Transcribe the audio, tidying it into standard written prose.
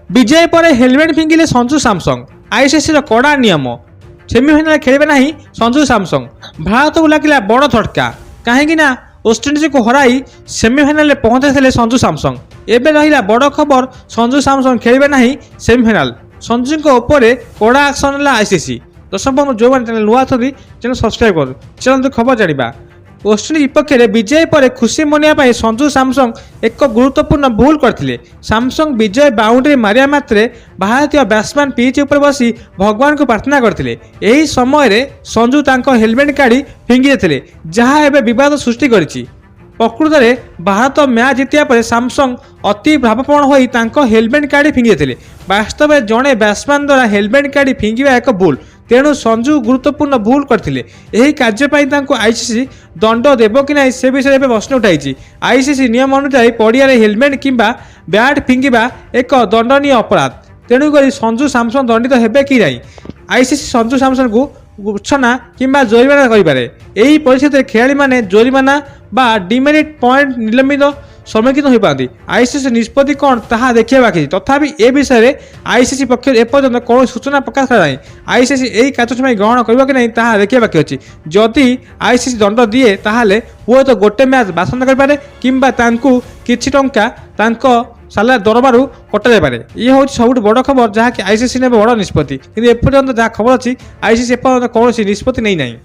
विजय पर helmet फिंगिले Sanju Samsung ICC कड़ा नियम सेमिफाइनाल खेलिबे नहीं संजू सैमसंग भारत को लगिला बड़ झटका कहीं वेस्टइंडिज को हराई सेमिफाइनाल पहुंचाई संजू सैमसंग एबे रहिला बड़ खबर संजू सैमसंग खेलिबे नहीं सेमिफाइनाल संजू उपर कड़ा एक्शन है आईसीसी। दर्शक बंधु जो मैंने नुआ चैनल सब्सक्राइब कर चलते खबर जाना वेस्टइंडिज विपक्ष में विजय पर खुशी मनाइवाई संजू सैमसंग एक गुरुत्वपूर्ण भूल करते सैमसंग विजय बाउंड्री मारिया मात्रे भारतीय बैट्समैन पिच उपर बसी भगवान को प्रार्थना करते यही समय संजू तांको हेलमेट काढ़ी फिंगी देते जहाँ एवं विवाद सृष्टि करिछि। प्रकृत में भारत मैच जितिया पर सैमसंग अति भावपूर्ण होई तांको हेलमेट काढ़ी फिंगी देते वास्तव में जड़े बैट्समैन द्वारा हेलमेट काढ़ी फिंगिबा एक भूल तेणु संजू गुरुत्वपूर्ण भूल करते यही कार्य आईसीसी दंड देव कि ना से विषय में प्रश्न उठाई। आईसीसी नियम अनुसार पड़िया हेलमेट किंबा बैट फिंगिबा एक दंडनीय अपराध तेणुक संजू सैमसंग दंडित हेबे कि नहीं आईसीसी संजू सैमसंग को उछना किंबा जोरिमाना करें। यही परिस्थिति खेलाड़ी माने जोरिमाना बा डिमेरिट पॉइंट निलंबित सम्मुखीन हो पाती आईसीसी निष्पत्ति कौन ताहा देखिए बाकी तथापि ए विषय में आईसीसी पक्ष एपर्यंत कौन सूचना प्रकाश करा आईसीसी यही कार्य ग्रहण करबा कि नहीं ताहा देखिए बाकी अच्छी जदि आईसीसी दंड दिए ताहले हुए तो गोटे मैच बासंद करें किंबा तांकु किछि टंका तांको साला दरबार कटा जाए ये हूँ सब बड़ खबर जहाँकि आईसीसी ने बड़ निष्पत्ति कि एपर्यंत जहाँ खबर अच्छी आईसीसी एपर्यंत कौन निष्पत्ति नहीं।